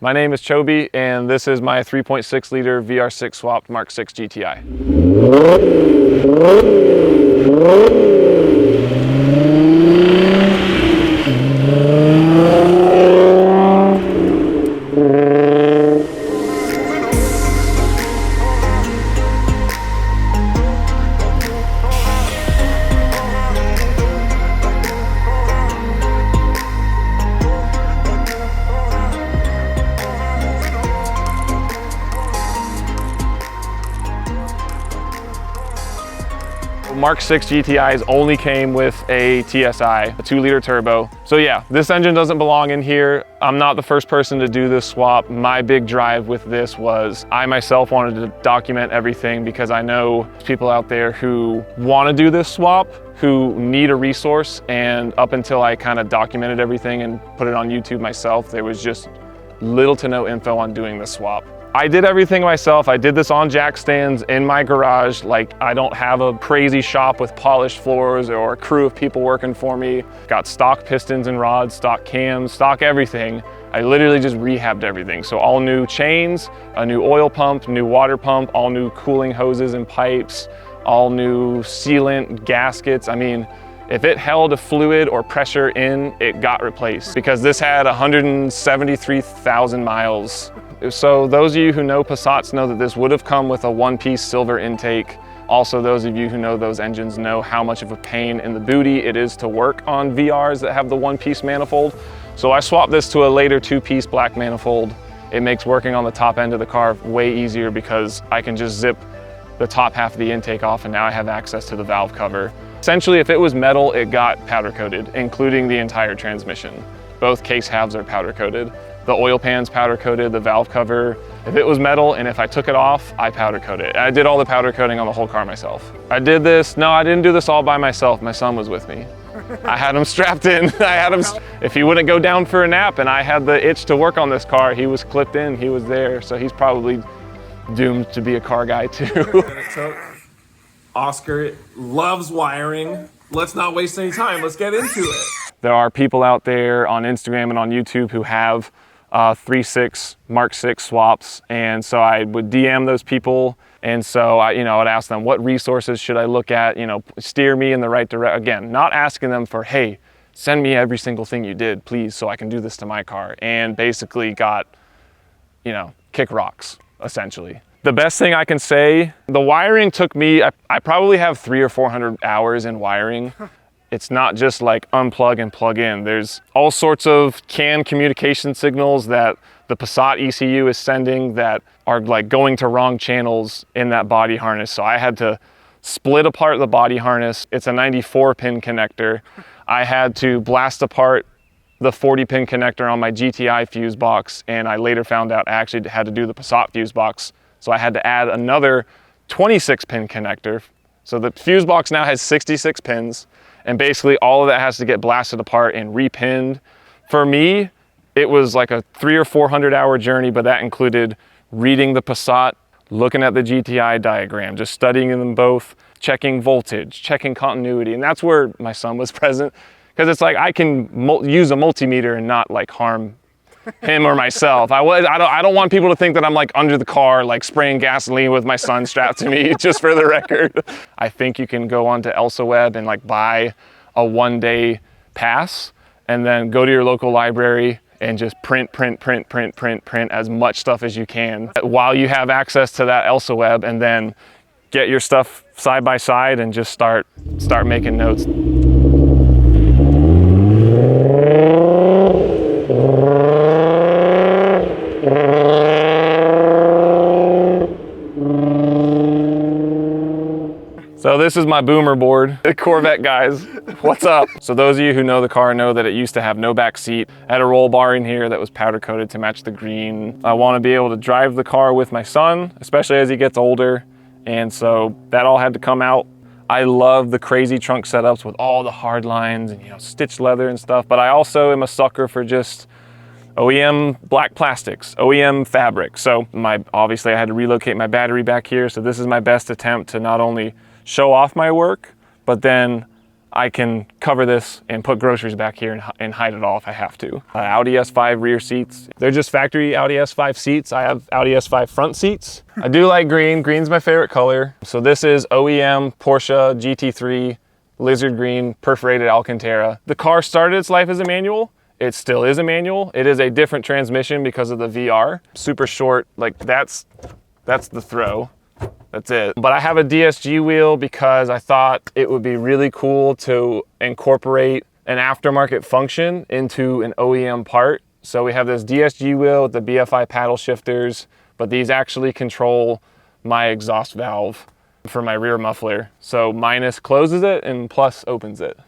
My name is Chobey, and this is my 3.6 liter VR6 swapped Mark 6 GTI. Mark 6 GTIs only came with a TSI, a 2-liter turbo. So yeah, this engine doesn't belong in here. I'm not the first person to do this swap. My big drive with this was I myself wanted to document everything because I know people out there who want to do this swap, who need a resource, and up until I kind of documented everything and put it on YouTube myself, there was just little to no info on doing this swap. I did everything myself. I did this on jack stands in my garage. Like, I don't have a crazy shop with polished floors or a crew of people working for me. Got stock pistons and rods, stock cams, stock everything. I literally just rehabbed everything. So all new chains, a new oil pump, new water pump, all new cooling hoses and pipes, all new sealant, gaskets. I mean, if it held a fluid or pressure in, it got replaced because this had 173,000 miles. So those of you who know Passats know that this would have come with a one-piece silver intake. Also, those of you who know those engines know how much of a pain in the booty it is to work on VRs that have the one-piece manifold. So I swapped this to a later 2-piece black manifold. It makes working on the top end of the car way easier because I can just zip the top half of the intake off and now I have access to the valve cover. Essentially, if it was metal, it got powder coated, including the entire transmission. Both case halves are powder coated. The oil pan's powder coated, the valve cover. If it was metal and if I took it off, I powder coated it. I did all the powder coating on the whole car myself. I did this, no, I didn't do this all by myself. My son was with me. I had him strapped in. If he wouldn't go down for a nap and I had the itch to work on this car, he was clipped in, he was there. So he's probably doomed to be a car guy too. Oscar loves wiring. Let's not waste any time, let's get into it. There are people out there on Instagram and on YouTube who have 3.6 Mark 6 swaps, and so I would DM those people, and so I'd ask them, what resources should I look at, steer me in the right direction. Again, not asking them for, hey, send me every single thing you did, please, so I can do this to my car, and basically got, kick rocks, essentially. The best thing I can say, the wiring took me, I probably have 300 or 400 hours in wiring. It's not just like unplug and plug in. There's all sorts of CAN communication signals that the Passat ECU is sending that are like going to wrong channels in that body harness. So I had to split apart the body harness. It's a 94-pin connector. I had to blast apart the 40-pin connector on my GTI fuse box, and I later found out I actually had to do the Passat fuse box. So I had to add another 26-pin connector. So the fuse box now has 66 pins. And basically all of that has to get blasted apart and repinned. For me, it was like a 300 or 400 hour journey, but that included reading the Passat, looking at the GTI diagram, just studying them both, checking voltage, checking continuity. And that's where my son was present. Because it's like I can use a multimeter and not like harm him or myself. I don't want people to think that I'm like under the car, like spraying gasoline with my son strapped to me, just for the record. I think you can go onto ElsaWeb and like buy a 1-day pass and then go to your local library and just print as much stuff as you can while you have access to that ElsaWeb, and then get your stuff side by side and just start making notes. So this is my boomer board, Corvette guys, what's up? So those of you who know the car know that it used to have no back seat. I had a roll bar in here that was powder coated to match the green. I want to be able to drive the car with my son, especially as he gets older. And so that all had to come out. I love the crazy trunk setups with all the hard lines and stitched leather and stuff, but I also am a sucker for just OEM black plastics, OEM fabric. So obviously I had to relocate my battery back here. So this is my best attempt to not only show off my work, but then I can cover this and put groceries back here and hide it all if I have to. Audi S5 rear seats. They're just factory Audi S5 seats. I have Audi S5 front seats. I do like green. Green's my favorite color. So this is OEM Porsche GT3 lizard green perforated Alcantara. The car started its life as a manual. It still is a manual. It is a different transmission because of the VR. Super short, like that's the throw. That's it. But I have a DSG wheel because I thought it would be really cool to incorporate an aftermarket function into an OEM part. So we have this DSG wheel with the BFI paddle shifters, but these actually control my exhaust valve for my rear muffler. So minus closes it and plus opens it.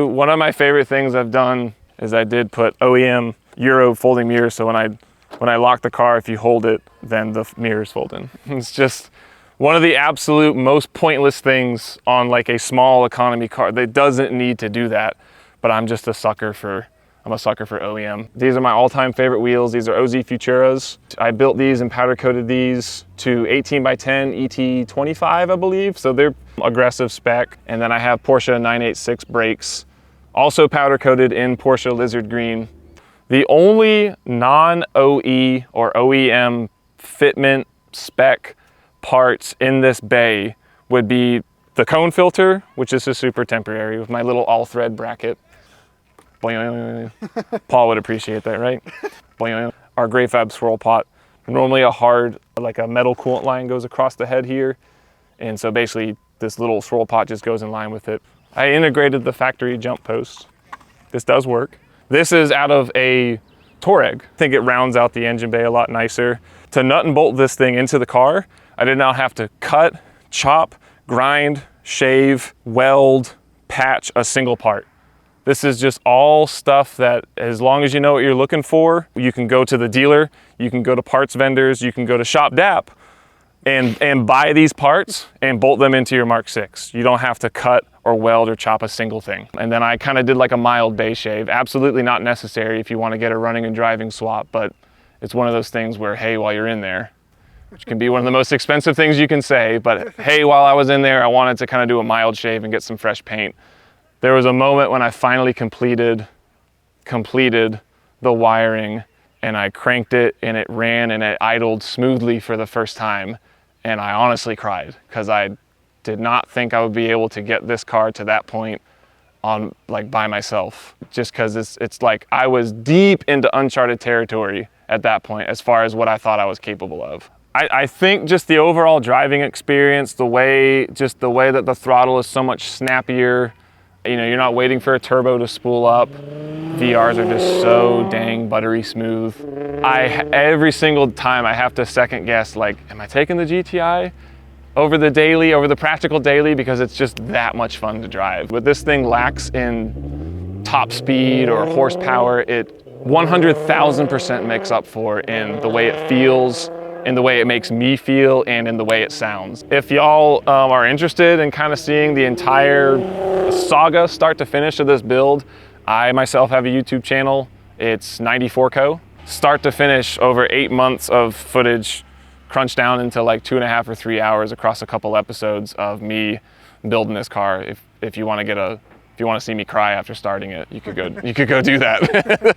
One of my favorite things I've done is I did put OEM Euro folding mirrors. So when I lock the car, if you hold it, then the mirrors fold in. It's just one of the absolute most pointless things on like a small economy car that doesn't need to do that. But I'm just a sucker for OEM. These are my all-time favorite wheels. These are OZ Futuras. I built these and powder coated these to 18x10 ET25, I believe. So they're aggressive spec. And then I have Porsche 986 brakes, also powder coated in Porsche Lizard Green. The only non-OE or OEM fitment spec parts in this bay would be the cone filter, which is a super temporary with my little all thread bracket. Paul would appreciate that, right? Our Gray Fab swirl pot. Normally a hard, like a metal coolant line goes across the head here. And so basically this little swirl pot just goes in line with it. I integrated the factory jump post. This does work. This is out of a Touareg. I think it rounds out the engine bay a lot nicer. To nut and bolt this thing into the car, I did not have to cut, chop, grind, shave, weld, patch a single part. This is just all stuff that as long as you know what you're looking for, you can go to the dealer, you can go to parts vendors, you can go to Shop DAP and buy these parts and bolt them into your Mark 6. You don't have to cut or weld or chop a single thing. And then I kind of did like a mild bay shave. Absolutely not necessary if you want to get a running and driving swap, but it's one of those things where, hey, while you're in there, which can be one of the most expensive things you can say, but hey, while I was in there, I wanted to kind of do a mild shave and get some fresh paint. There was a moment when I finally completed the wiring and I cranked it and it ran and it idled smoothly for the first time. And I honestly cried because I did not think I would be able to get this car to that point on like by myself, just because it's like I was deep into uncharted territory at that point as far as what I thought I was capable of. I think just the overall driving experience, the way that the throttle is so much snappier. You know, you're not waiting for a turbo to spool up. VRs are just so dang buttery smooth. Every single time I have to second guess, like, am I taking the GTI over the practical daily? Because it's just that much fun to drive. But this thing lacks in top speed or horsepower. It 100,000% makes up for in the way it feels, in the way it makes me feel, and in the way it sounds. If y'all are interested in kind of seeing the entire saga start to finish of this build, I myself have a YouTube channel. It's 94Co. Start to finish, over 8 months of footage crunched down into like 2.5 or 3 hours across a couple episodes of me building this car. If you want to see me cry after starting it, you could go do that.